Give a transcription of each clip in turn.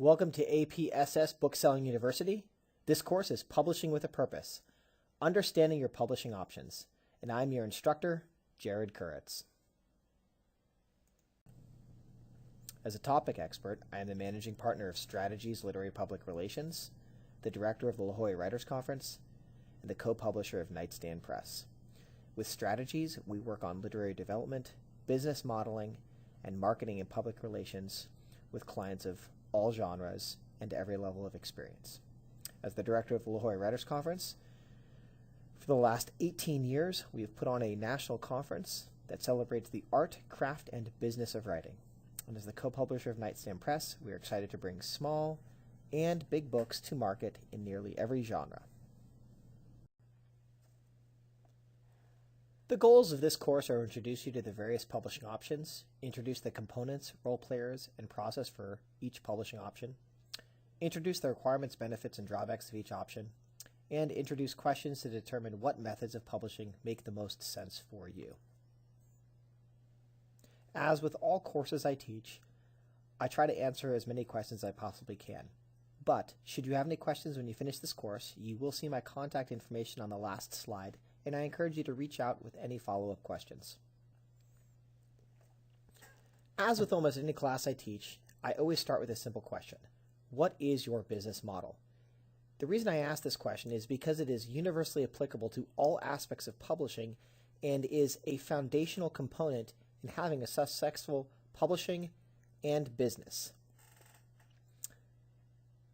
Welcome to APSS Bookselling University. This course is Publishing with a Purpose, Understanding Your Publishing Options, and I'm your instructor, Jared Kuritz. As a topic expert, I am the managing partner of Strategies Literary Public Relations, the director of the La Jolla Writers Conference, and the co-publisher of Nightstand Press. With Strategies, we work on literary development, business modeling, and marketing and public relations with clients of all genres and every level of experience. As the director of the La Jolla Writers Conference, for the last 18 years, we have put on a national conference that celebrates the art, craft, and business of writing. And as the co-publisher of Nightstand Press, we are excited to bring small and big books to market in nearly every genre. The goals of this course are to introduce you to the various publishing options, introduce the components, role players, and process for each publishing option, introduce the requirements, benefits, and drawbacks of each option, and introduce questions to determine what methods of publishing make the most sense for you. As with all courses I teach, I try to answer as many questions as I possibly can. But should you have any questions when you finish this course, you will see my contact information on the last slide, and I encourage you to reach out with any follow-up questions. As with almost any class I teach, I always start with a simple question. What is your business model? The reason I ask this question is because it is universally applicable to all aspects of publishing and is a foundational component in having a successful publishing and business.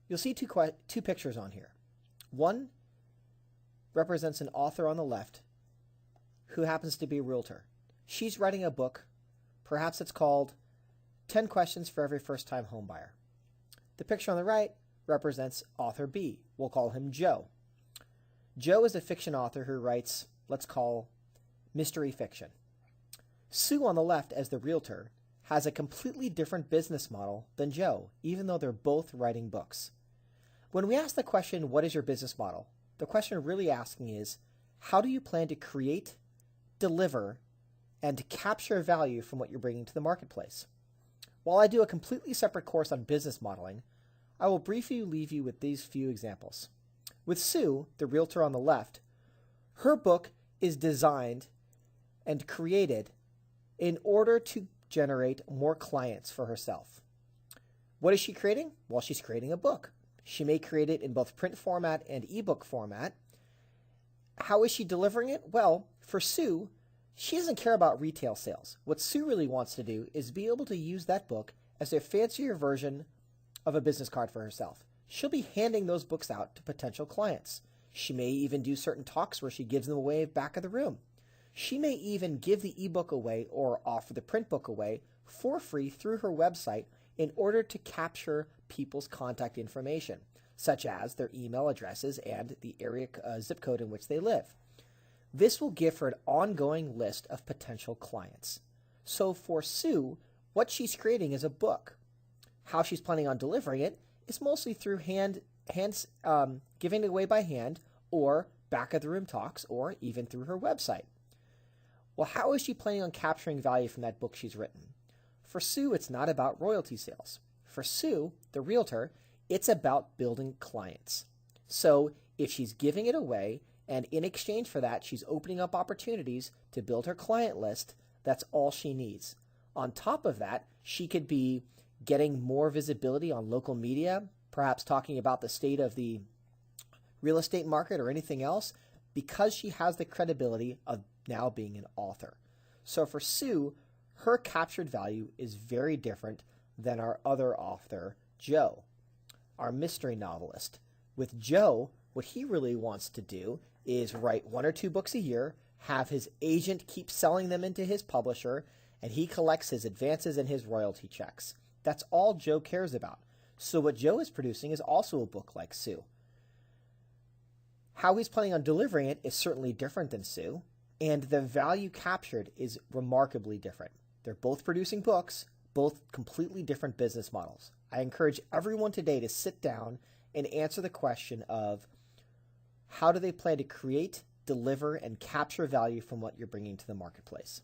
You'll see two pictures on here. One represents an author on the left who happens to be a realtor. She's writing a book, perhaps it's called 10 Questions for Every First-Time Homebuyer. The picture on the right represents author B. We'll call him Joe. Joe is a fiction author who writes, let's call, mystery fiction. Sue on the left, as the realtor, has a completely different business model than Joe, even though they're both writing books. When we ask the question, what is your business model? The question we're really asking is, how do you plan to create, deliver, and capture value from what you're bringing to the marketplace? While I do a completely separate course on business modeling, I will briefly leave you with these few examples. With Sue, the realtor on the left, her book is designed and created in order to generate more clients for herself. What is she creating? Well, she's creating a book. She may create it in both print format and ebook format. How is she delivering it? Well, for Sue, she doesn't care about retail sales. What Sue really wants to do is be able to use that book as a fancier version of a business card for herself. She'll be handing those books out to potential clients. She may even do certain talks where she gives them away back of the room. She may even give the ebook away or offer the print book away for free through her website in order to capture people's contact information, such as their email addresses and the area zip code in which they live. This will give her an ongoing list of potential clients. So for Sue, what she's creating is a book. How she's planning on delivering it is mostly through giving it away by hand, or back of the room talks, or even through her website. Well, how is she planning on capturing value from that book she's written? For Sue, it's not about royalty sales. For Sue, the realtor, it's about building clients. So if she's giving it away, and in exchange for that, she's opening up opportunities to build her client list, that's all she needs. On top of that, she could be getting more visibility on local media, perhaps talking about the state of the real estate market or anything else, because she has the credibility of now being an author. So for Sue, her captured value is very different than our other author, Joe, our mystery novelist. With Joe, what he really wants to do is write 1 or 2 books a year, have his agent keep selling them into his publisher, and he collects his advances and his royalty checks. That's all Joe cares about. So what Joe is producing is also a book like Sue. How he's planning on delivering it is certainly different than Sue, and the value captured is remarkably different. They're both producing books, both completely different business models. I encourage everyone today to sit down and answer the question of how do they plan to create, deliver, and capture value from what you're bringing to the marketplace.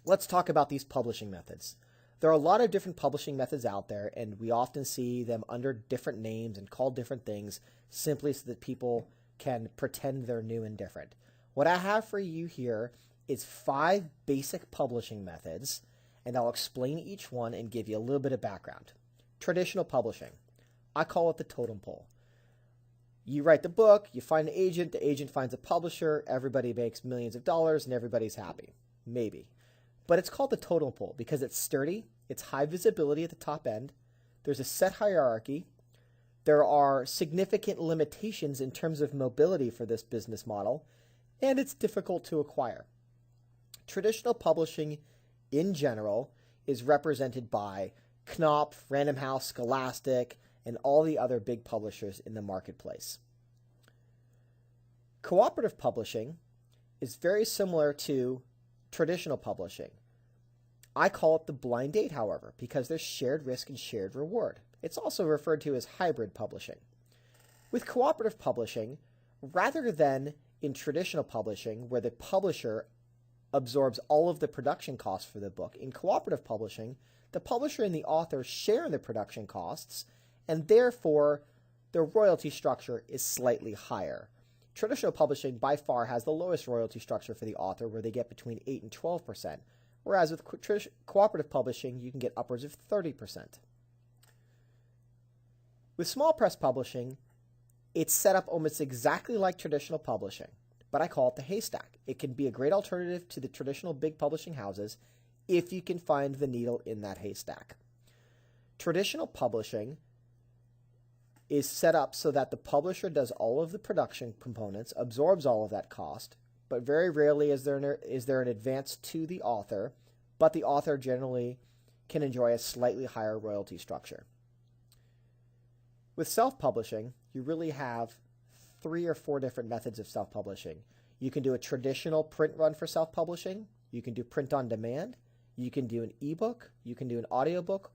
Let's talk about these publishing methods. There are a lot of different publishing methods out there, and we often see them under different names and called different things simply so that people can pretend they're new and different. What I have for you here is 5 basic publishing methods, and I'll explain each one and give you a little bit of background. Traditional publishing. I call it the totem pole. You write the book, you find an agent, the agent finds a publisher, everybody makes millions of dollars, and everybody's happy. Maybe. But it's called the totem pole because it's sturdy, it's high visibility at the top end, there's a set hierarchy, there are significant limitations in terms of mobility for this business model, and it's difficult to acquire. Traditional publishing in general is represented by Knopf, Random House, Scholastic, and all the other big publishers in the marketplace. Cooperative publishing is very similar to traditional publishing. I call it the blind date, however, because there's shared risk and shared reward. It's also referred to as hybrid publishing. With cooperative publishing, rather than in traditional publishing where the publisher absorbs all of the production costs for the book, in cooperative publishing, the publisher and the author share in the production costs, and therefore the royalty structure is slightly higher. Traditional publishing by far has the lowest royalty structure for the author, where they get between 8 and 12%, whereas with cooperative publishing, you can get upwards of 30%. With small press publishing, it's set up almost exactly like traditional publishing, but I call it the haystack. It can be a great alternative to the traditional big publishing houses if you can find the needle in that haystack. Traditional publishing is set up so that the publisher does all of the production components, absorbs all of that cost, but very rarely is there an advance to the author, but the author generally can enjoy a slightly higher royalty structure. With self-publishing, you really have 3 or 4 different methods of self-publishing. You can do a traditional print run for self-publishing, you can do print on demand, you can do an ebook, you can do an audiobook,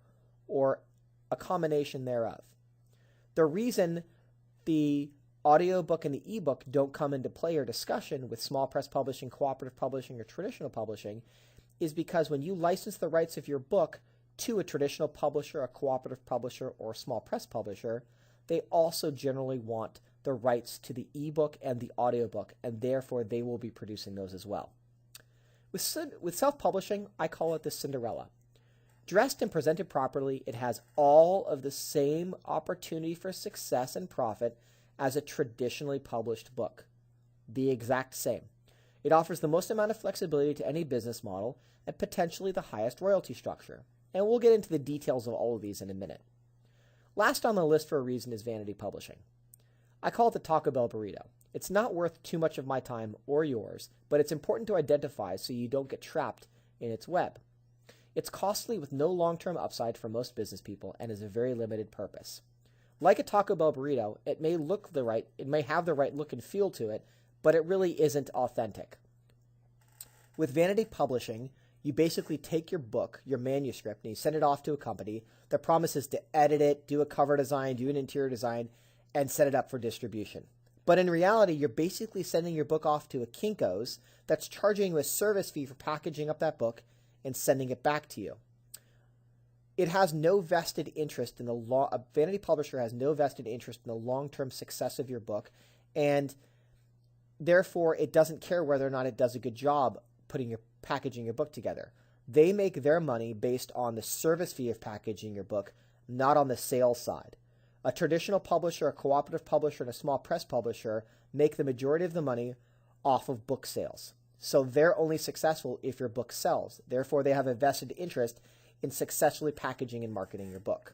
or a combination thereof. The reason the audiobook and the ebook don't come into play or discussion with small press publishing, cooperative publishing, or traditional publishing is because when you license the rights of your book to a traditional publisher, a cooperative publisher, or a small press publisher, they also generally want the rights to the ebook and the audiobook, and therefore they will be producing those as well. With self-publishing, I call it the Cinderella. Dressed and presented properly, it has all of the same opportunity for success and profit as a traditionally published book. The exact same. It offers the most amount of flexibility to any business model and potentially the highest royalty structure. And we'll get into the details of all of these in a minute. Last on the list for a reason is vanity publishing. I call it the Taco Bell burrito. It's not worth too much of my time or yours, but it's important to identify so you don't get trapped in its web. It's costly with no long-term upside for most business people and is a very limited purpose. Like a Taco Bell burrito, it may have the right look and feel to it, but it really isn't authentic. With vanity publishing, you basically take your book, your manuscript, and you send it off to a company that promises to edit it, do a cover design, do an interior design, and set it up for distribution. But in reality, you're basically sending your book off to a Kinko's that's charging you a service fee for packaging up that book and sending it back to you. It has no vested interest in a vanity publisher has no vested interest in the long-term success of your book, and therefore it doesn't care whether or not it does a good job packaging your book together. They make their money based on the service fee of packaging your book, not on the sales side. A traditional publisher, a cooperative publisher, and a small press publisher make the majority of the money off of book sales. So they're only successful if your book sells. Therefore, they have a vested interest in successfully packaging and marketing your book.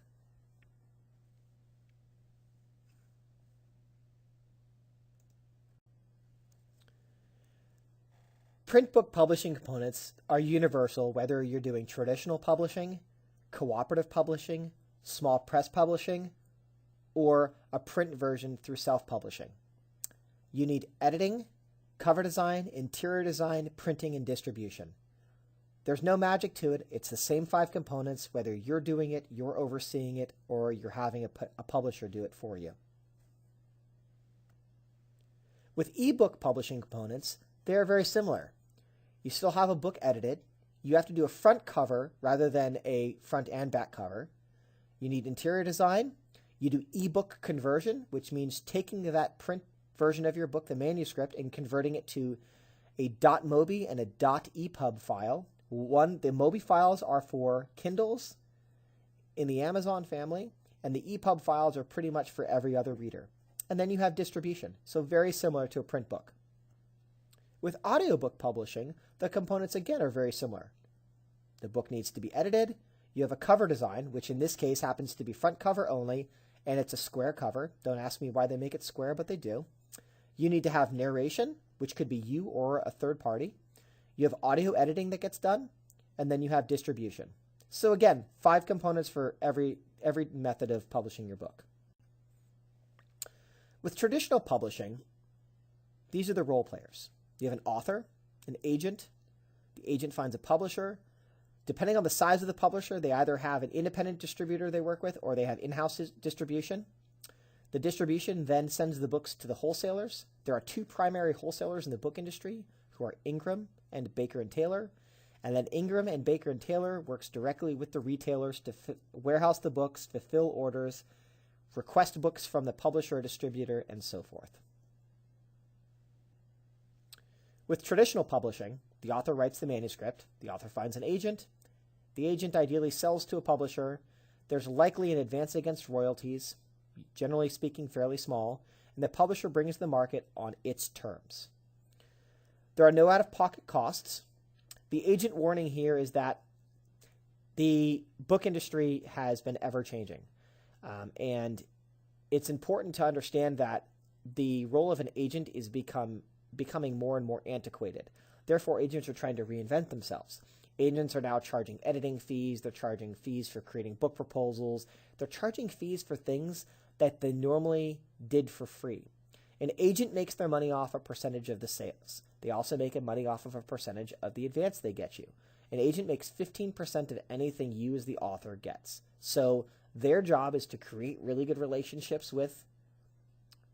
Print book publishing components are universal whether you're doing traditional publishing, cooperative publishing, small press publishing, or a print version through self-publishing. You need editing, cover design, interior design, printing, and distribution. There's no magic to it. It's the same 5 components, whether you're doing it, you're overseeing it, or you're having a publisher do it for you. With ebook publishing components, they are very similar. You still have a book edited. You have to do a front cover rather than a front and back cover. You need interior design. You do ebook conversion, which means taking that print version of your book, the manuscript, and converting it to a .mobi and a .epub file. The Mobi files are for Kindles in the Amazon family, and the EPUB files are pretty much for every other reader. And then you have distribution, so very similar to a print book. With audiobook publishing, the components again are very similar. The book needs to be edited. You have a cover design, which in this case happens to be front cover only, and it's a square cover. Don't ask me why they make it square, but they do. You need to have narration, which could be you or a third party. You have audio editing that gets done, and then you have distribution. So again, 5 components for every method of publishing your book. With traditional publishing, these are the role players. You have an author, an agent. The agent finds a publisher. Depending on the size of the publisher, they either have an independent distributor they work with or they have in-house distribution. The distribution then sends the books to the wholesalers. There are 2 primary wholesalers in the book industry who are Ingram and Baker & Taylor. And then Ingram and Baker & Taylor works directly with the retailers to warehouse the books, fulfill orders, request books from the publisher or distributor, and so forth. With traditional publishing, the author writes the manuscript, the author finds an agent, the agent ideally sells to a publisher, there's likely an advance against royalties, generally speaking fairly small, and the publisher brings the market on its terms. There are no out-of-pocket costs. The agent warning here is that the book industry has been ever-changing, and it's important to understand that the role of an agent is becoming more and more antiquated. Therefore, agents are trying to reinvent themselves. Agents are now charging editing fees, they're charging fees for creating book proposals, they're charging fees for things that they normally did for free. An agent makes their money off a percentage of the sales. They also make money off of a percentage of the advance they get you. An agent makes 15% of anything you as the author gets. So their job is to create really good relationships with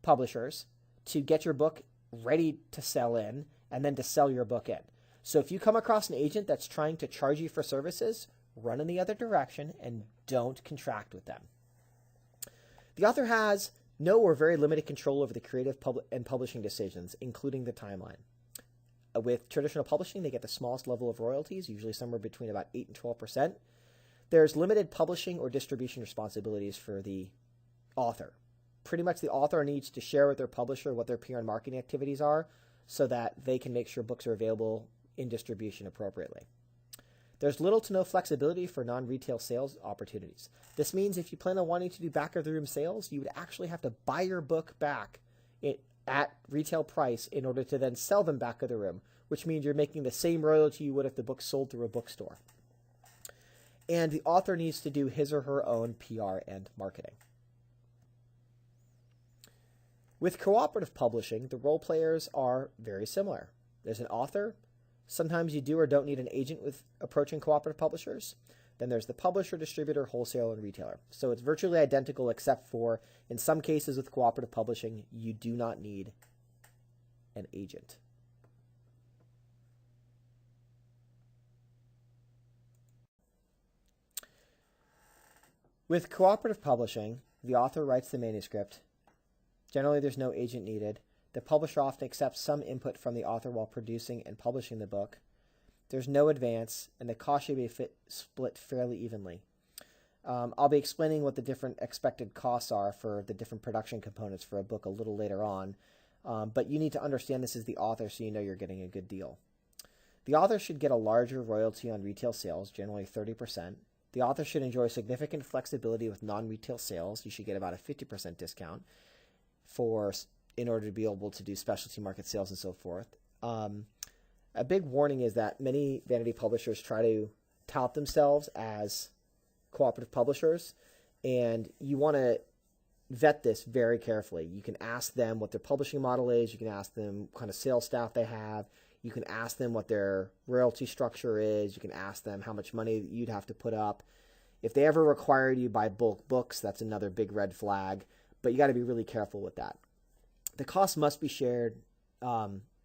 publishers to get your book ready to sell in and then to sell your book in. So if you come across an agent that's trying to charge you for services, run in the other direction and don't contract with them. The author has no or very limited control over the creative and publishing decisions, including the timeline. With traditional publishing, they get the smallest level of royalties, usually somewhere between about 8 and 12%. There's limited publishing or distribution responsibilities for the author. Pretty much the author needs to share with their publisher what their PR and marketing activities are so that they can make sure books are available in distribution appropriately. There's little to no flexibility for non-retail sales opportunities. This means if you plan on wanting to do back-of-the-room sales, you would actually have to buy your book back at retail price in order to then sell them back of the room, which means you're making the same royalty you would if the book sold through a bookstore. And the author needs to do his or her own PR and marketing. With cooperative publishing, the role players are very similar. There's an author. Sometimes you do or don't need an agent with approaching cooperative publishers. Then there's the publisher, distributor, wholesaler, and retailer. So it's virtually identical except for, in some cases with cooperative publishing, you do not need an agent. With cooperative publishing, the author writes the manuscript. Generally, there's no agent needed. The publisher often accepts some input from the author while producing and publishing the book. There's no advance, and the cost should be split fairly evenly. I'll be explaining what the different expected costs are for the different production components for a book a little later on, but you need to understand this as the author so you know you're getting a good deal. The author should get a larger royalty on retail sales, generally 30%. The author should enjoy significant flexibility with non-retail sales. You should get about a 50% discount in order to be able to do specialty market sales and so forth. A big warning is that many vanity publishers try to tout themselves as cooperative publishers, and you want to vet this very carefully. You can ask them what their publishing model is. You can ask them what kind of sales staff they have. You can ask them what their royalty structure is. You can ask them how much money you'd have to put up. If they ever require you to buy bulk books, that's another big red flag, but you got to be really careful with that. The cost must be shared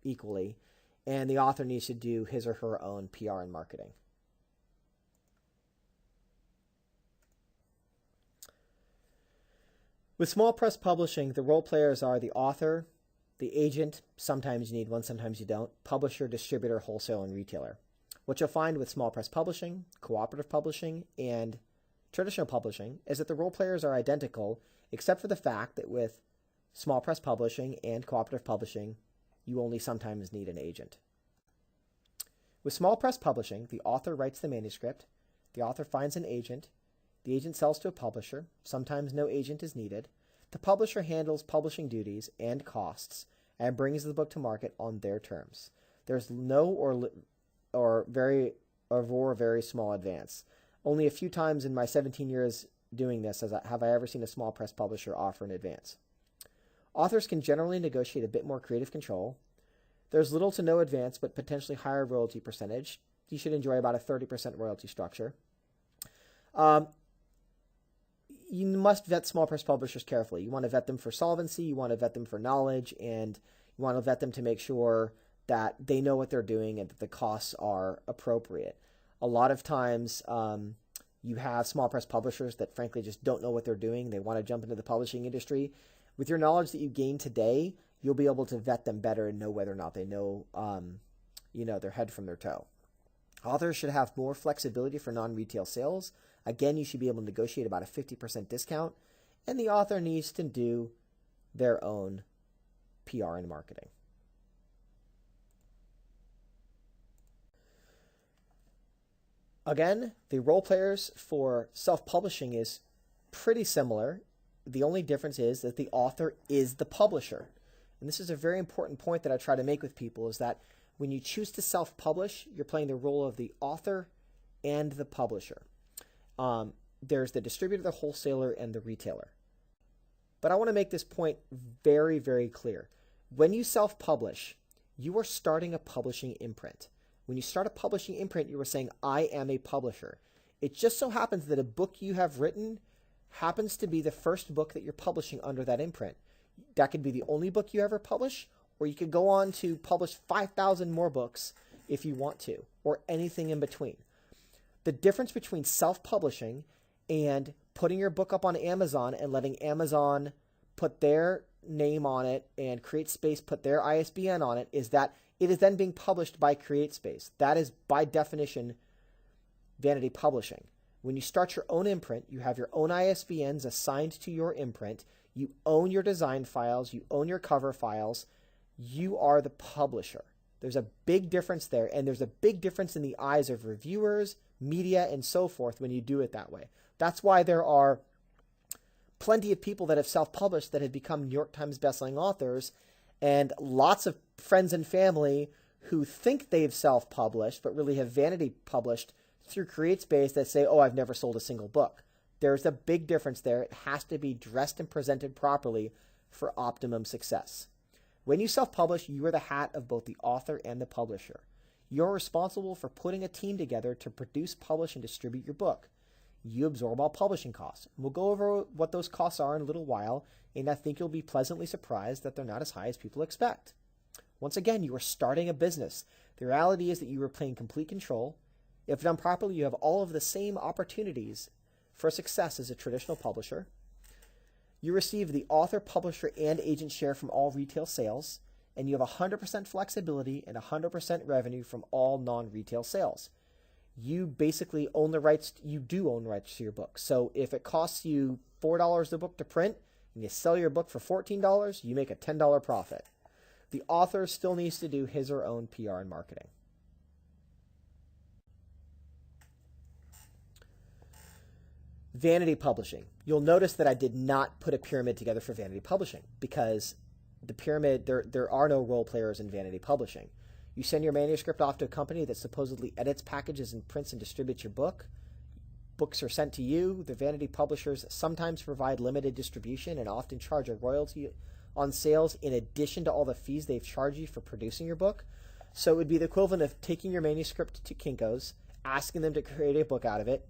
equally, and the author needs to do his or her own PR and marketing. With small press publishing, the role players are the author, the agent, sometimes you need one, sometimes you don't, publisher, distributor, wholesaler, and retailer. What you'll find with small press publishing, cooperative publishing, and traditional publishing is that the role players are identical, except for the fact that with small press publishing and cooperative publishing, you only sometimes need an agent. With small press publishing, the author writes the manuscript, the author finds an agent, the agent sells to a publisher, sometimes no agent is needed, the publisher handles publishing duties and costs and brings the book to market on their terms. There's no or very small advance. Only a few times in my 17 years doing this have I ever seen a small press publisher offer an advance. Authors can generally negotiate a bit more creative control. There's little to no advance, but potentially higher royalty percentage. You should enjoy about a 30% royalty structure. You must vet small press publishers carefully. You want to vet them for solvency, you want to vet them for knowledge, and you want to vet them to make sure that they know what they're doing and that the costs are appropriate. A lot of times you have small press publishers that frankly just don't know what they're doing. They want to jump into the publishing industry. With your knowledge that you gain today, you'll be able to vet them better and know whether or not they know, their head from their toe. Authors should have more flexibility for non-retail sales. Again, you should be able to negotiate about a 50% discount, and the author needs to do their own PR and marketing. Again, the role players for self-publishing is pretty similar. The only difference is that the author is the publisher. And this is a very important point that I try to make with people, is that when you choose to self-publish, you're playing the role of the author and the publisher. There's the distributor, the wholesaler, and the retailer. But I want to make this point very, very clear. When you self-publish, you are starting a publishing imprint. When you start a publishing imprint, you are saying, I am a publisher. It just so happens that a book you have written happens to be the first book that you're publishing under that imprint. That could be the only book you ever publish, or you could go on to publish 5,000 more books if you want to, or anything in between. The difference between self-publishing and putting your book up on Amazon and letting Amazon put their name on it and CreateSpace put their ISBN on it is that it is then being published by CreateSpace. That is, by definition, vanity publishing. When you start your own imprint, you have your own ISBNs assigned to your imprint. You own your design files. You own your cover files. You are the publisher. There's a big difference there, and there's a big difference in the eyes of reviewers, media, and so forth when you do it that way. That's why there are plenty of people that have self-published that have become New York Times bestselling authors, and lots of friends and family who think they've self-published but really have vanity published through CreateSpace that say, oh, I've never sold a single book. There's a big difference there. It has to be dressed and presented properly for optimum success. When you self-publish, you wear the hat of both the author and the publisher. You're responsible for putting a team together to produce, publish, and distribute your book. You absorb all publishing costs. We'll go over what those costs are in a little while, and I think you'll be pleasantly surprised that they're not as high as people expect. Once again, you are starting a business. The reality is that you are playing complete control. If done properly, you have all of the same opportunities for success as a traditional publisher. You receive the author, publisher, and agent share from all retail sales, and you have 100% flexibility and 100% revenue from all non-retail sales. You basically own the rights. You do own rights to your book. So if it costs you $4 a book to print and you sell your book for $14, you make a $10 profit. The author still needs to do his or her own PR and marketing. Vanity publishing. You'll notice that I did not put a pyramid together for vanity publishing because the pyramid, there are no role players in vanity publishing. You send your manuscript off to a company that supposedly edits, packages, and prints and distributes your book. Books are sent to you. The vanity publishers sometimes provide limited distribution and often charge a royalty on sales in addition to all the fees they've charged you for producing your book. So it would be the equivalent of taking your manuscript to Kinko's, asking them to create a book out of it,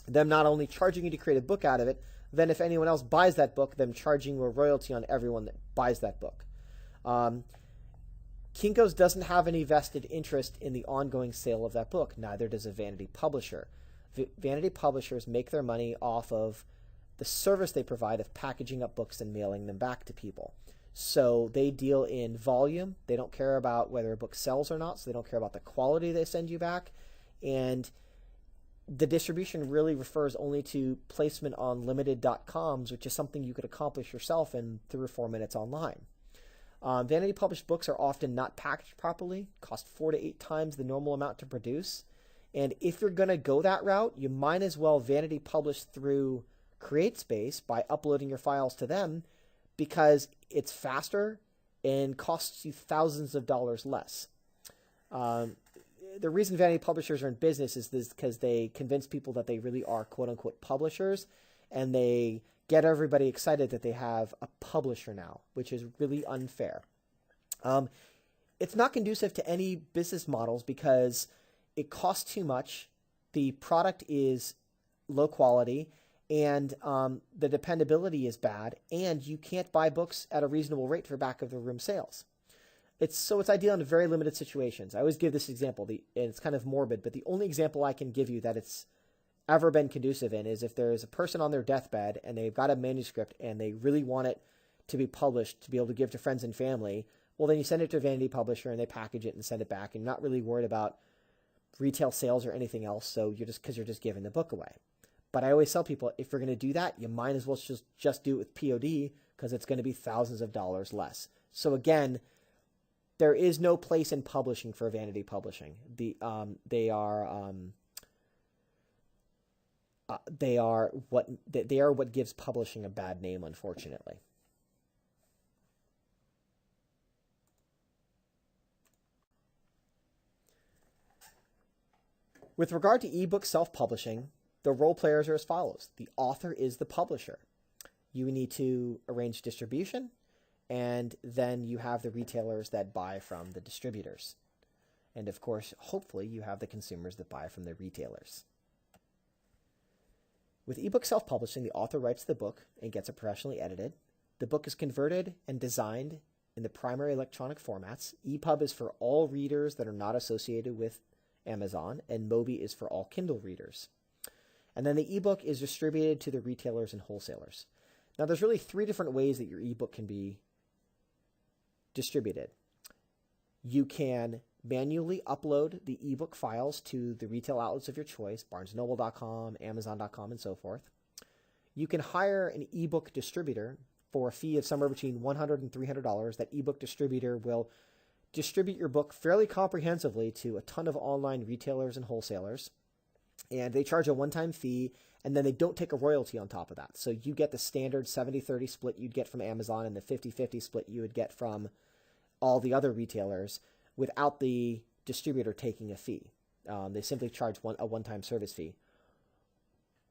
them not only charging you to create a book out of it, then if anyone else buys that book, them charging you a royalty on everyone that buys that book. Kinko's doesn't have any vested interest in the ongoing sale of that book. Neither does a vanity publisher. Vanity publishers make their money off of the service they provide of packaging up books and mailing them back to people. So they deal in volume. They don't care about whether a book sells or not, so they don't care about the quality they send you back. And the distribution really refers only to placement on limited.coms, which is something you could accomplish yourself in 3 or 4 minutes online. Vanity published books are often not packaged properly, cost 4 to 8 times the normal amount to produce. And if you're going to go that route, you might as well vanity publish through CreateSpace by uploading your files to them, because it's faster and costs you thousands of dollars less. The reason vanity publishers are in business is because they convince people that they really are quote-unquote publishers, and they get everybody excited that they have a publisher now, which is really unfair. It's not conducive to any business models because it costs too much, the product is low quality, and the dependability is bad, and you can't buy books at a reasonable rate for back-of-the-room sales. It's ideal in very limited situations. I always give this example, and it's kind of morbid, but the only example I can give you that it's ever been conducive in is if there's a person on their deathbed and they've got a manuscript and they really want it to be published to be able to give to friends and family, well, then you send it to a vanity publisher and they package it and send it back, and you're not really worried about retail sales or anything else, so because you're just giving the book away. But I always tell people, if you're going to do that, you might as well just do it with POD, because it's going to be thousands of dollars less. So again, there is no place in publishing for vanity publishing. They are what gives publishing a bad name, unfortunately. With regard to ebook self-publishing, the role players are as follows. The author is the publisher. You need to arrange distribution, and then you have the retailers that buy from the distributors. And of course, hopefully, you have the consumers that buy from the retailers. With ebook self-publishing, the author writes the book and gets it professionally edited. The book is converted and designed in the primary electronic formats. EPUB is for all readers that are not associated with Amazon, and Mobi is for all Kindle readers. And then the ebook is distributed to the retailers and wholesalers. Now, there's really 3 different ways that your ebook can be distributed. You can manually upload the ebook files to the retail outlets of your choice, barnesandnoble.com, amazon.com, and so forth. You can hire an ebook distributor for a fee of somewhere between $100 and $300. That ebook distributor will distribute your book fairly comprehensively to a ton of online retailers and wholesalers, and they charge a one-time fee, and then they don't take a royalty on top of that. So you get the standard 70-30 split you'd get from Amazon and the 50-50 split you would get from all the other retailers without the distributor taking a fee. They simply charge a one-time service fee.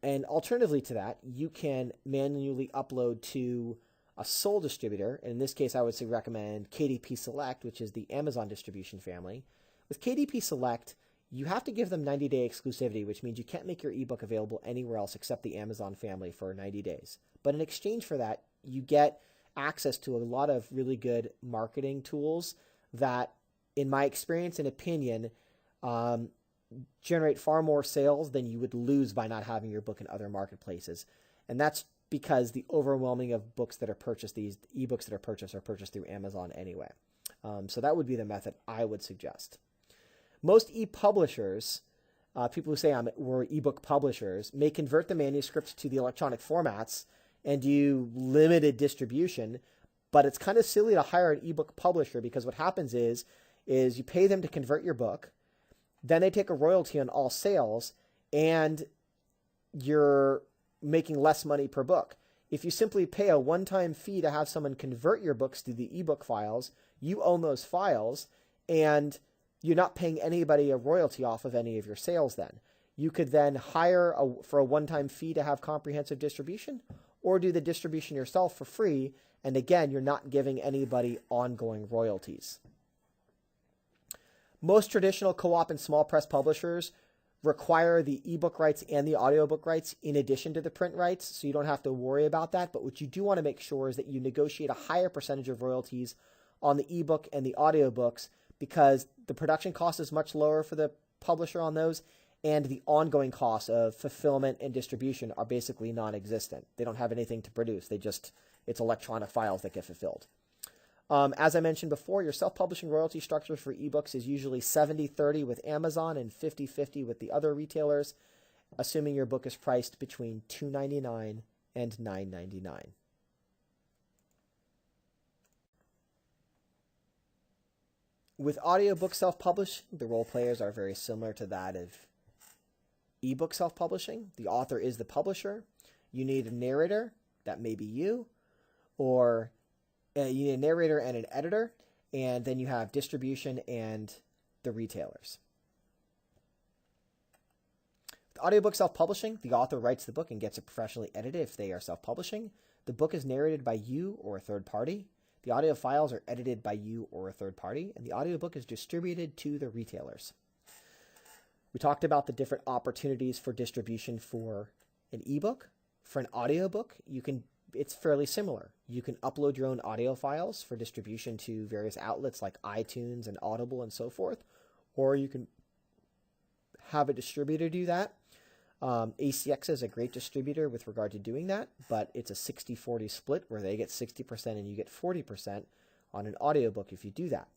And alternatively to that, you can manually upload to a sole distributor. And in this case, I would recommend KDP Select, which is the Amazon distribution family. With KDP Select, you have to give them 90-day exclusivity, which means you can't make your ebook available anywhere else except the Amazon family for 90 days. But in exchange for that, you get access to a lot of really good marketing tools that, in my experience and opinion, generate far more sales than you would lose by not having your book in other marketplaces. And that's because the overwhelming of books that are purchased, these ebooks that are purchased through Amazon anyway. So that would be the method I would suggest. Most e-publishers, people who say we're ebook publishers, may convert the manuscripts to the electronic formats and do limited distribution, but it's kind of silly to hire an ebook publisher, because what happens is you pay them to convert your book, then they take a royalty on all sales, and you're making less money per book. If you simply pay a one-time fee to have someone convert your books to the ebook files, you own those files, and you're not paying anybody a royalty off of any of your sales then. You could then hire for a one-time fee to have comprehensive distribution, or do the distribution yourself for free, and again, you're not giving anybody ongoing royalties. Most traditional co-op and small press publishers require the ebook rights and the audiobook rights in addition to the print rights, so you don't have to worry about that. But what you do want to make sure is that you negotiate a higher percentage of royalties on the ebook and the audiobooks, because the production cost is much lower for the publisher on those, and the ongoing costs of fulfillment and distribution are basically non-existent. They don't have anything to produce. It's electronic files that get fulfilled. As I mentioned before, your self-publishing royalty structure for ebooks is usually 70-30 with Amazon and 50-50 with the other retailers, assuming your book is priced between $2.99 and $9.99. With audiobook self-publishing, the role players are very similar to that of ebook self-publishing. The author is the publisher. You need a narrator, that may be you, or you need a narrator and an editor, and then you have distribution and the retailers. With audiobook self-publishing, the author writes the book and gets it professionally edited if they are self-publishing. The book is narrated by you or a third party. The audio files are edited by you or a third party, and the audiobook is distributed to the retailers. We talked about the different opportunities for distribution for an ebook. For an audiobook, it's fairly similar. You can upload your own audio files for distribution to various outlets like iTunes and Audible and so forth, or you can have a distributor do that. ACX is a great distributor with regard to doing that, but it's a 60-40 split where they get 60% and you get 40% on an audiobook if you do that.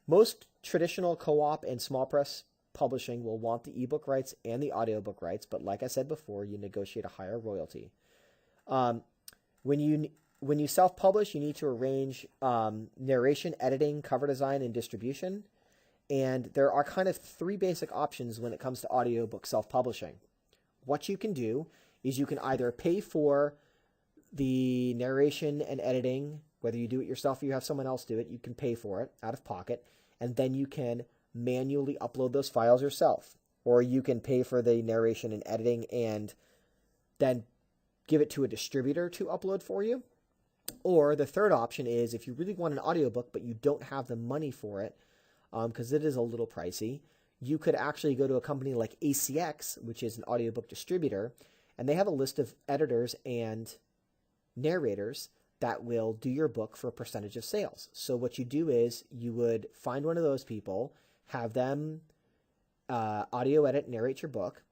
Most traditional co-op and small press publishing will want the ebook rights and the audiobook rights, but like I said before, you negotiate a higher royalty. When you self-publish, you need to arrange narration, editing, cover design, and distribution. And there are kind of three basic options when it comes to audiobook self-publishing. What you can do is you can either pay for the narration and editing, whether you do it yourself or you have someone else do it, you can pay for it out of pocket, and then you can manually upload those files yourself. Or you can pay for the narration and editing and then give it to a distributor to upload for you. Or the third option is if you really want an audiobook but you don't have the money for it, because it is a little pricey, you could actually go to a company like ACX, which is an audiobook distributor, and they have a list of editors and narrators that will do your book for a percentage of sales. So what you do is you would find one of those people, have them audio edit, narrate your book,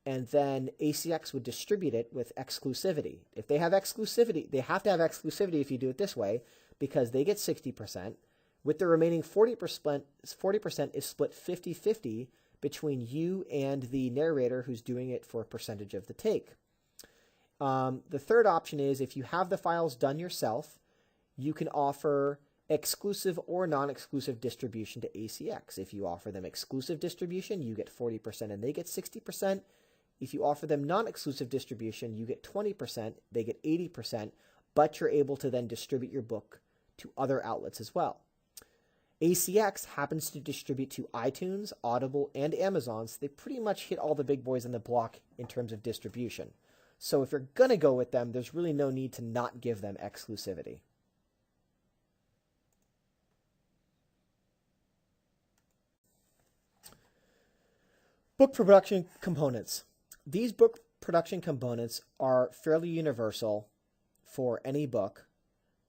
and then ACX would distribute it with exclusivity. If they have exclusivity, they have to have exclusivity if you do it this way, because they get 60%. With the remaining 40% is split 50-50 between you and the narrator who's doing it for a percentage of the take. The third option is if you have the files done yourself, you can offer exclusive or non-exclusive distribution to ACX. If you offer them exclusive distribution, you get 40% and they get 60%. If you offer them non-exclusive distribution, you get 20%, they get 80%, but you're able to then distribute your book to other outlets as well. ACX happens to distribute to iTunes, Audible, and Amazon, so they pretty much hit all the big boys on the block in terms of distribution. So if you're going to go with them, there's really no need to not give them exclusivity. Book production components. These book production components are fairly universal for any book.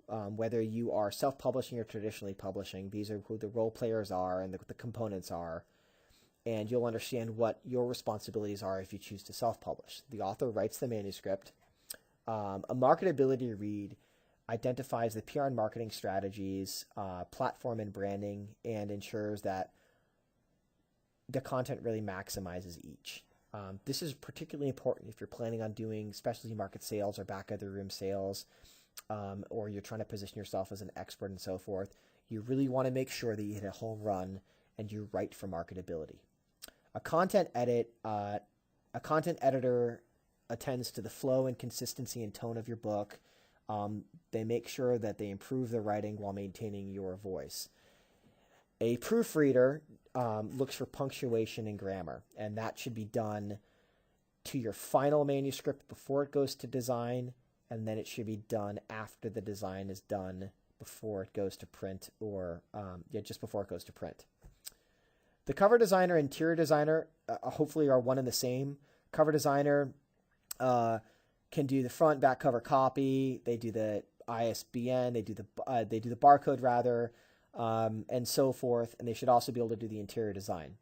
Whether you are self-publishing or traditionally publishing, these are who the role players are and the components are, and you'll understand what your responsibilities are if you choose to self-publish. The author writes the manuscript. A marketability read identifies the PR and marketing strategies, platform and branding, and ensures that the content really maximizes each. This is particularly important if you're planning on doing specialty market sales or back of the room sales, or you're trying to position yourself as an expert and so forth. You really want to make sure that you hit a home run and you write for marketability. A content editor attends to the flow and consistency and tone of your book. They make sure that they improve the writing while maintaining your voice. A proofreader looks for punctuation and grammar, and that should be done to your final manuscript before it goes to design, and then it should be done after the design is done before it goes to print, or just before it goes to print. The cover designer and interior designer hopefully are one and the same. Cover designer can do the front, back cover copy. They do the ISBN. They do the barcode rather, and so forth. And they should also be able to do the interior design.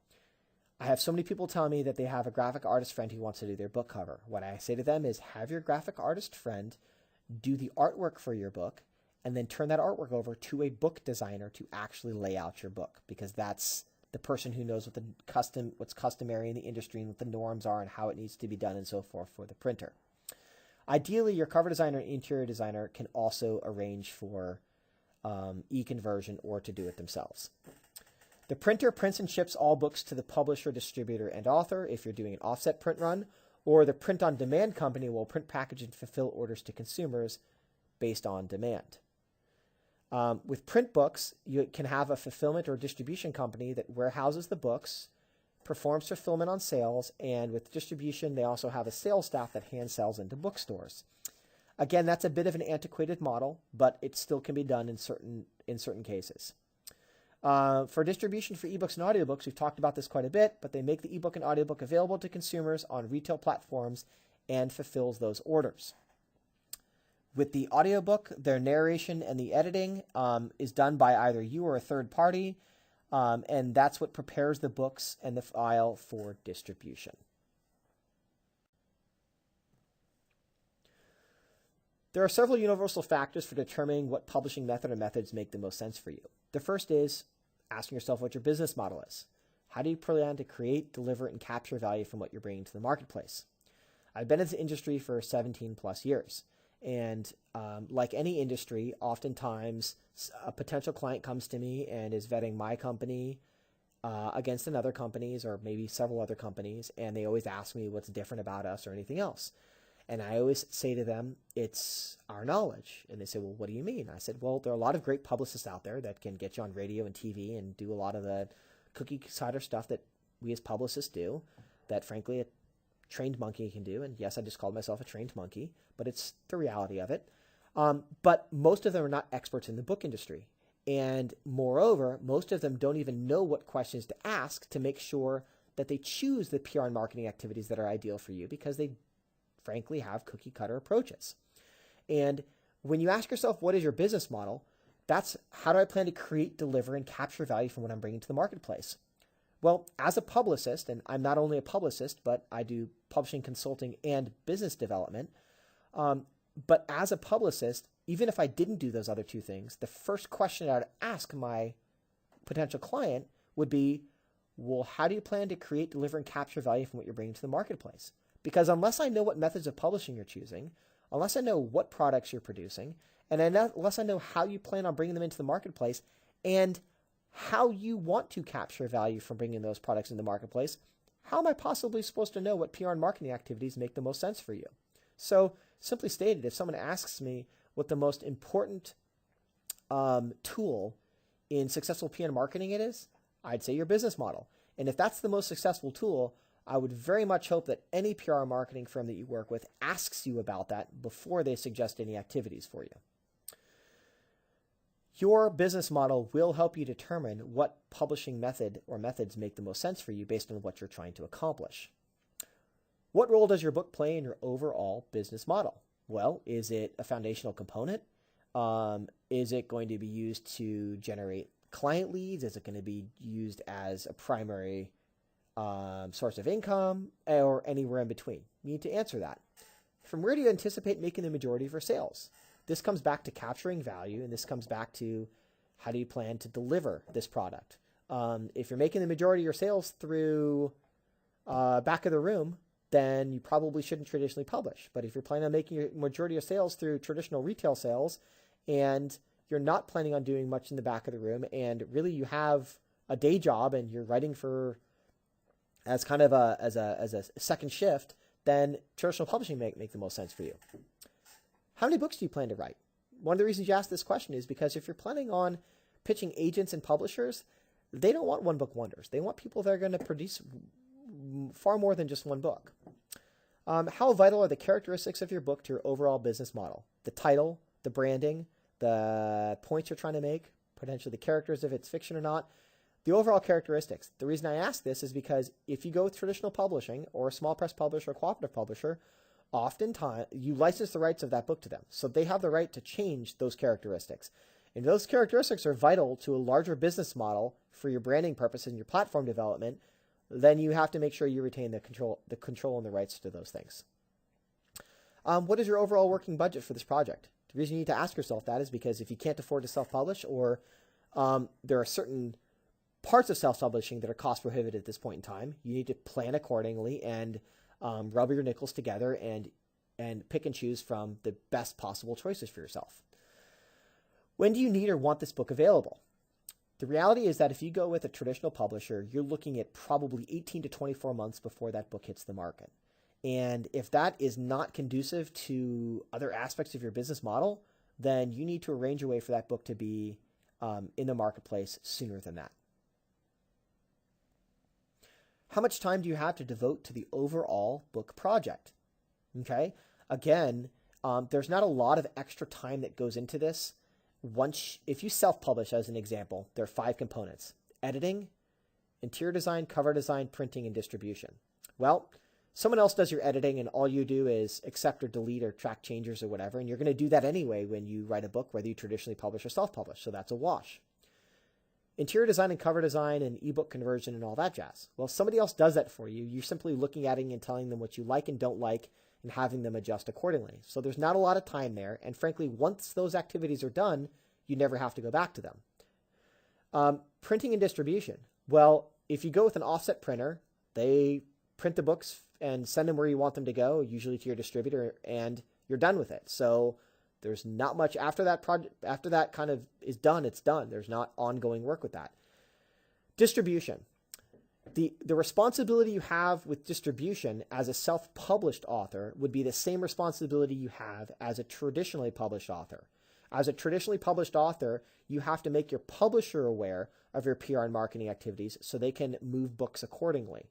I have so many people tell me that they have a graphic artist friend who wants to do their book cover. What I say to them is have your graphic artist friend do the artwork for your book and then turn that artwork over to a book designer to actually lay out your book, because that's the person who knows what's customary in the industry and what the norms are and how it needs to be done and so forth for the printer. Ideally, your cover designer and interior designer can also arrange for e-conversion or to do it themselves. The printer prints and ships all books to the publisher, distributor, and author if you're doing an offset print run, or the print-on-demand company will print, package, and fulfill orders to consumers based on demand. With print books, you can have a fulfillment or distribution company that warehouses the books, performs fulfillment on sales, and with distribution, they also have a sales staff that hand sells into bookstores. Again, that's a bit of an antiquated model, but it still can be done in certain cases. For distribution for ebooks and audiobooks, we've talked about this quite a bit, but they make the ebook and audiobook available to consumers on retail platforms and fulfills those orders. With the audiobook, their narration and the editing is done by either you or a third party, and that's what prepares the books and the file for distribution. There are several universal factors for determining what publishing method or methods make the most sense for you. The first is asking yourself what your business model is. How do you plan to create, deliver, and capture value from what you're bringing to the marketplace? I've been in this industry for 17 plus years. And like any industry, oftentimes a potential client comes to me and is vetting my company against another company's or maybe several other companies, and they always ask me what's different about us or anything else. And I always say to them, it's our knowledge. And they say, well, what do you mean? I said, well, there are a lot of great publicists out there that can get you on radio and TV and do a lot of the cookie cutter stuff that we as publicists do, that frankly a trained monkey can do. And yes, I just called myself a trained monkey, but it's the reality of it. But most of them are not experts in the book industry. And moreover, most of them don't even know what questions to ask to make sure that they choose the PR and marketing activities that are ideal for you, because they frankly have cookie cutter approaches. And when you ask yourself, what is your business model? That's how do I plan to create, deliver, and capture value from what I'm bringing to the marketplace? Well, as a publicist, and I'm not only a publicist, but I do publishing, consulting, and business development. But as a publicist, even if I didn't do those other two things, the first question I would ask my potential client would be, well, how do you plan to create, deliver, and capture value from what you're bringing to the marketplace? Because unless I know what methods of publishing you're choosing, unless I know what products you're producing, and unless I know how you plan on bringing them into the marketplace and how you want to capture value from bringing those products into the marketplace, how am I possibly supposed to know what PR and marketing activities make the most sense for you? So simply stated, if someone asks me what the most important tool in successful PR and marketing it is, I'd say your business model. And if that's the most successful tool, I would very much hope that any PR marketing firm that you work with asks you about that before they suggest any activities for you. Your business model will help you determine what publishing method or methods make the most sense for you based on what you're trying to accomplish. What role does your book play in your overall business model? Well, is it a foundational component? Is it going to be used to generate client leads? Is it going to be used as a primary source of income, or anywhere in between? You need to answer that. From where do you anticipate making the majority of your sales? This comes back to capturing value, and this comes back to how do you plan to deliver this product? If you're making the majority of your sales through back of the room, then you probably shouldn't traditionally publish. But if you're planning on making your majority of sales through traditional retail sales, and you're not planning on doing much in the back of the room, and really you have a day job and you're writing for as kind of as a second shift, then traditional publishing make the most sense for you. How many books do you plan to write? One of the reasons you ask this question is because if you're planning on pitching agents and publishers, they don't want one-book wonders. They want people that are going to produce far more than just one book. How vital are the characteristics of your book to your overall business model? The title, the branding, the points you're trying to make, potentially the characters, if it's fiction or not, the overall characteristics. The reason I ask this is because if you go with traditional publishing or a small press publisher or cooperative publisher, oftentimes you license the rights of that book to them. So they have the right to change those characteristics. And those characteristics are vital to a larger business model for your branding purposes and your platform development. then you have to make sure you retain the control and the rights to those things. What is your overall working budget for this project? The reason you need to ask yourself that is because if you can't afford to self-publish, or there are certain parts of self-publishing that are cost prohibitive at this point in time, you need to plan accordingly and rub your nickels together and pick and choose from the best possible choices for yourself. When do you need or want this book available? The reality is that if you go with a traditional publisher, you're looking at probably 18 to 24 months before that book hits the market. And if that is not conducive to other aspects of your business model, then you need to arrange a way for that book to be in the marketplace sooner than that. How much time do you have to devote to the overall book project? Okay, again, there's not a lot of extra time that goes into this. If you self-publish, as an example, there are 5 components: editing, interior design, cover design, printing, and distribution. Well, someone else does your editing, and all you do is accept or delete or track changes or whatever, and you're going to do that anyway when you write a book, whether you traditionally publish or self-publish, so that's a wash. Interior design and cover design and ebook conversion and all that jazz. Well, if somebody else does that for you, you're simply looking at it and telling them what you like and don't like and having them adjust accordingly. So there's not a lot of time there, and frankly, once those activities are done, you never have to go back to them. Printing and distribution. Well, if you go with an offset printer, they print the books and send them where you want them to go, usually to your distributor, and you're done with it. So there's not much after that project. After that kind of is done, it's done. There's not ongoing work with that. Distribution. The responsibility you have with distribution as a self-published author would be the same responsibility you have as a traditionally published author. As a traditionally published author, you have to make your publisher aware of your PR and marketing activities so they can move books accordingly.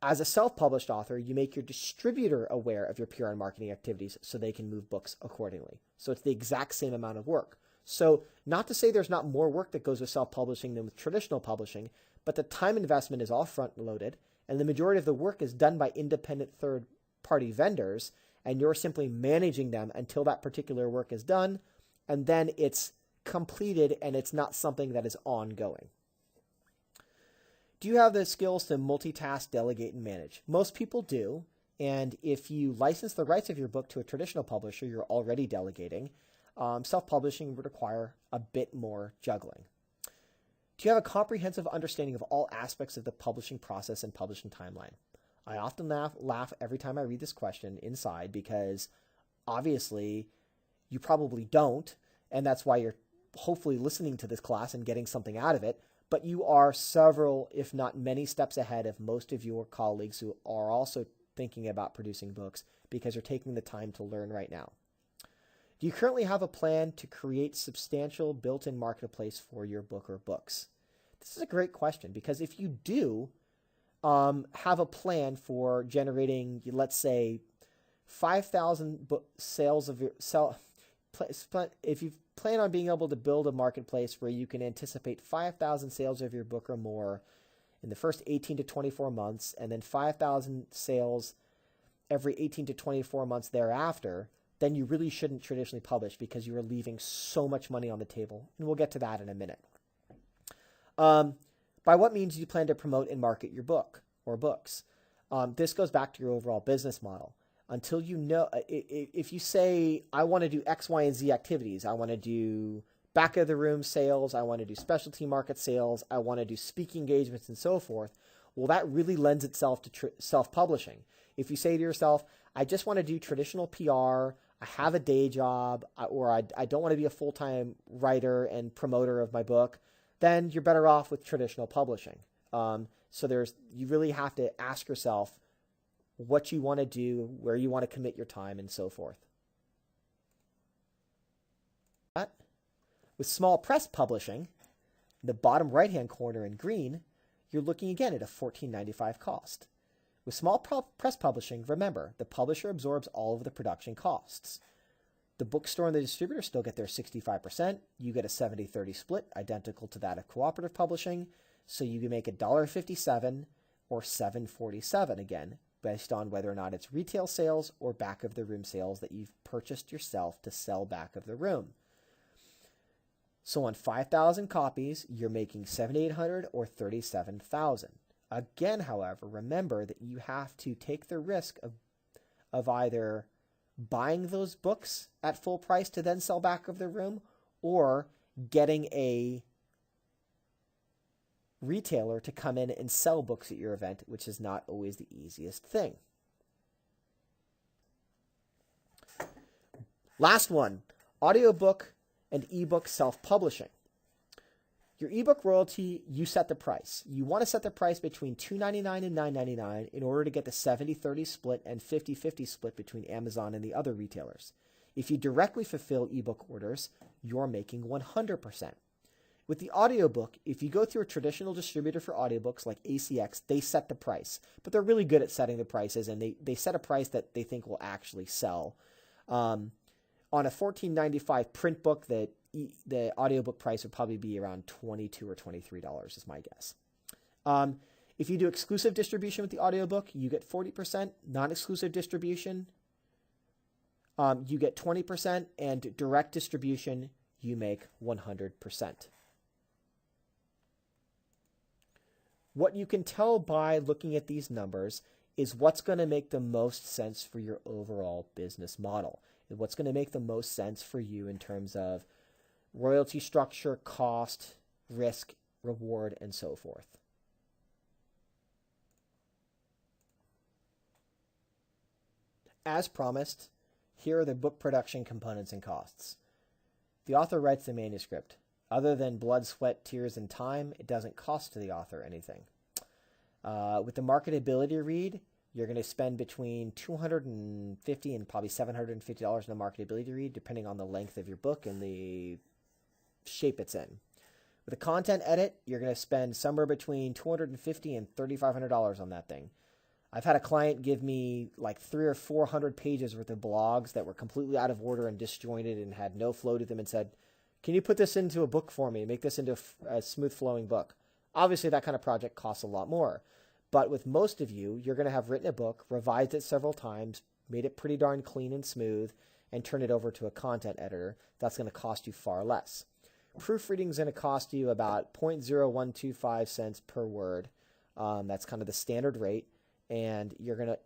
As a self-published author, you make your distributor aware of your PR and marketing activities so they can move books accordingly. So it's the exact same amount of work. So not to say there's not more work that goes with self-publishing than with traditional publishing, but the time investment is all front-loaded, and the majority of the work is done by independent third-party vendors, and you're simply managing them until that particular work is done, and then it's completed and it's not something that is ongoing. Do you have the skills to multitask, delegate, and manage? Most people do, and if you license the rights of your book to a traditional publisher, you're already delegating. Self-publishing would require a bit more juggling. Do you have a comprehensive understanding of all aspects of the publishing process and publishing timeline? I often laugh every time I read this question inside because obviously you probably don't, and that's why you're hopefully listening to this class and getting something out of it, but you are several, if not many steps ahead of most of your colleagues who are also thinking about producing books because you're taking the time to learn right now. Do you currently have a plan to create substantial built-in marketplace for your book or books? This is a great question because if you do have a plan for generating, let's say, 5,000 sales of your if you plan on being able to build a marketplace where you can anticipate 5,000 sales of your book or more in the first 18 to 24 months, and then 5,000 sales every 18 to 24 months thereafter, then you really shouldn't traditionally publish because you are leaving so much money on the table. And we'll get to that in a minute. By what means do you plan to promote and market your book or books? This goes back to your overall business model. Until you know, if you say, I want to do X, Y, and Z activities, I want to do back of the room sales, I want to do specialty market sales, I want to do speaking engagements and so forth, well, that really lends itself to self-publishing. If you say to yourself, I just want to do traditional PR, I have a day job, or I don't want to be a full-time writer and promoter of my book, then you're better off with traditional publishing. So you really have to ask yourself what you want to do, where you want to commit your time, and so forth. With small press publishing, in the bottom right-hand corner in green, you're looking again at a $14.95 cost. With small press publishing, remember, the publisher absorbs all of the production costs. The bookstore and the distributor still get their 65%. You get a 70-30 split, identical to that of cooperative publishing. So you can make $1.57 or $7.47 again, based on whether or not it's retail sales or back of the room sales that you've purchased yourself to sell back of the room. So on 5,000 copies, you're making $7,800 or $37,000. Again, however, remember that you have to take the risk of either buying those books at full price to then sell back of the room, or getting a retailer to come in and sell books at your event, which is not always the easiest thing. Last one, audiobook and ebook self-publishing. Your ebook royalty, you set the price. You want to set the price between $2.99 and $9.99 in order to get the 70-30 split and 50-50 split between Amazon and the other retailers. If you directly fulfill ebook orders, you're making 100%. With the audiobook, if you go through a traditional distributor for audiobooks like ACX, they set the price. But they're really good at setting the prices, and they set a price that they think will actually sell. On a $14.95 print book, the audiobook price would probably be around $22 or $23 is my guess. If you do exclusive distribution with the audiobook, you get 40%. Non-exclusive distribution, you get 20%. And direct distribution, you make 100%. What you can tell by looking at these numbers is what's going to make the most sense for your overall business model, and what's going to make the most sense for you in terms of royalty structure, cost, risk, reward, and so forth. As promised, here are the book production components and costs. The author writes the manuscript. Other than blood, sweat, tears, and time, it doesn't cost the author anything. With the marketability read, you're going to spend between $250 and probably $750 in a marketability read, depending on the length of your book and the shape it's in. With a content edit, you're going to spend somewhere between $250 and $3,500 on that thing. I've had a client give me like 300 or 400 pages worth of blogs that were completely out of order and disjointed and had no flow to them, and said, "Can you put this into a book for me and make this into a smooth flowing book?" Obviously, that kind of project costs a lot more. But with most of you, you're going to have written a book, revised it several times, made it pretty darn clean and smooth, and turn it over to a content editor. That's going to cost you far less. Proofreading is going to cost you about 0.0125 cents per word. That's kind of the standard rate. And you're going to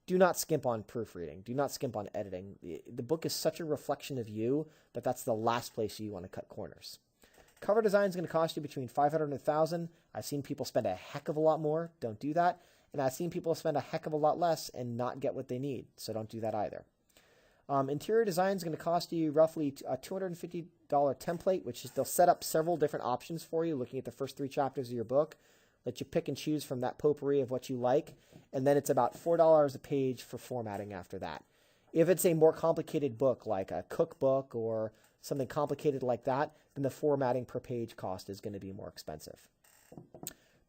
do not skimp on proofreading. Do not skimp on editing. The book is such a reflection of you that that's the last place you want to cut corners. Cover design is going to cost you between $500 and $1,000. I've seen people spend a heck of a lot more. Don't do that. And I've seen people spend a heck of a lot less and not get what they need. So don't do that either. Interior design is going to cost you roughly a $250 template, which is they'll set up several different options for you, looking at the first 3 chapters of your book. Let you pick and choose from that potpourri of what you like. And then it's about $4 a page for formatting after that. If it's a more complicated book, like a cookbook or something complicated like that, then the formatting per page cost is going to be more expensive.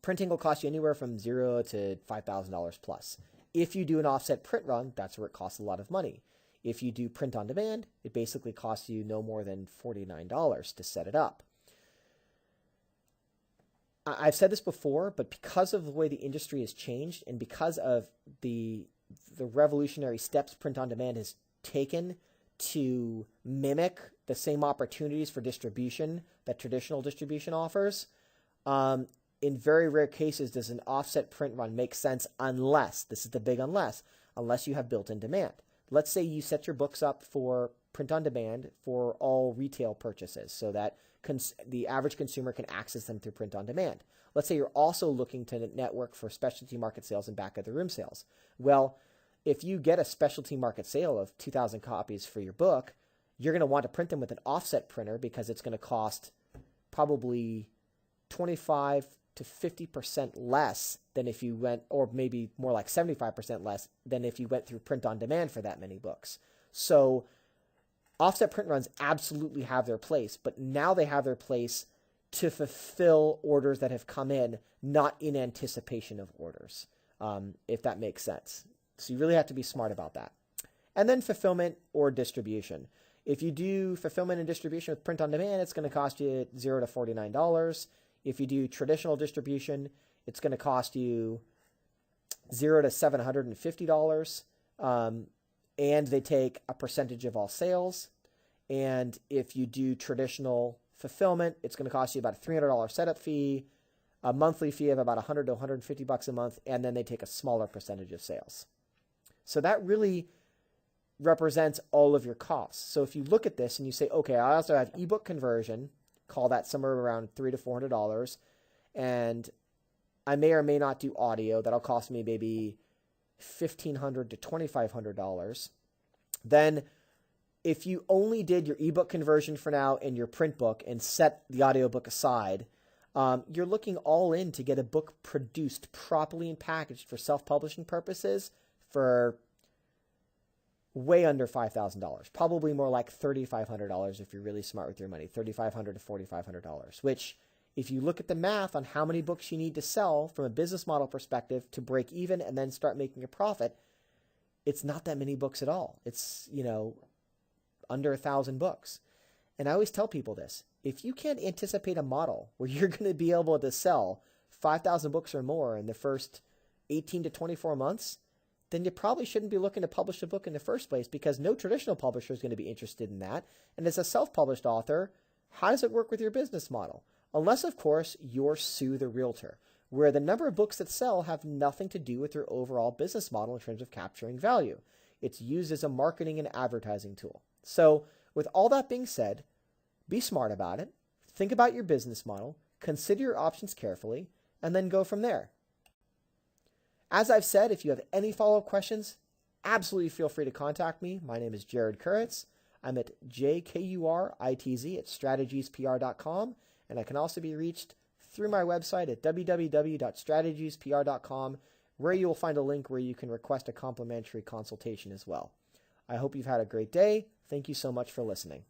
Printing will cost you anywhere from $0 to $5,000 plus. If you do an offset print run, that's where it costs a lot of money. If you do print on demand, it basically costs you no more than $49 to set it up. I've said this before, but because of the way the industry has changed and because of the revolutionary steps print on demand has taken to mimic the same opportunities for distribution that traditional distribution offers, in very rare cases does an offset print run make sense unless, this is the big unless you have built-in demand. Let's say you set your books up for print on demand for all retail purchases so that the average consumer can access them through print on demand. Let's say you're also looking to network for specialty market sales and back of the room sales. Well, if you get a specialty market sale of 2,000 copies for your book, you're going to want to print them with an offset printer because it's going to cost probably 25 to 50% less than if you went, or maybe more like 75% less than if you went through print on demand for that many books. So offset print runs absolutely have their place, but now they have their place to fulfill orders that have come in, not in anticipation of orders, if that makes sense. So you really have to be smart about that. And then fulfillment or distribution. If you do fulfillment and distribution with print on demand, it's going to cost you $0 to $49. If you do traditional distribution, it's going to cost you $0 to $750. And they take a percentage of all sales. And if you do traditional fulfillment, it's going to cost you about a $300 setup fee, a monthly fee of about $100 to $150 a month, and then they take a smaller percentage of sales. So that really represents all of your costs. So if you look at this and you say, okay, I also have ebook conversion, call that somewhere around $300 to $400, and I may or may not do audio. That'll cost me maybe $1,500 to $2,500. Then if you only did your ebook conversion for now and your print book and set the audiobook aside, you're looking all in to get a book produced properly and packaged for self-publishing purposes for way under $5,000, probably more like $3,500 if you're really smart with your money, $3,500 to $4,500, which if you look at the math on how many books you need to sell from a business model perspective to break even and then start making a profit, it's not that many books at all. It's, under 1,000 books. And I always tell people this, if you can't anticipate a model where you're going to be able to sell 5,000 books or more in the first 18 to 24 months, then you probably shouldn't be looking to publish a book in the first place, because no traditional publisher is going to be interested in that. And as a self-published author, how does it work with your business model? Unless, of course, you're Sue the Realtor, where the number of books that sell have nothing to do with your overall business model in terms of capturing value. It's used as a marketing and advertising tool. So with all that being said, be smart about it, think about your business model, consider your options carefully, and then go from there. As I've said, if you have any follow-up questions, absolutely feel free to contact me. My name is Jared Kuritz. I'm at jkuritz@strategiespr.com, and I can also be reached through my website at www.strategiespr.com, where you will find a link where you can request a complimentary consultation as well. I hope you've had a great day. Thank you so much for listening.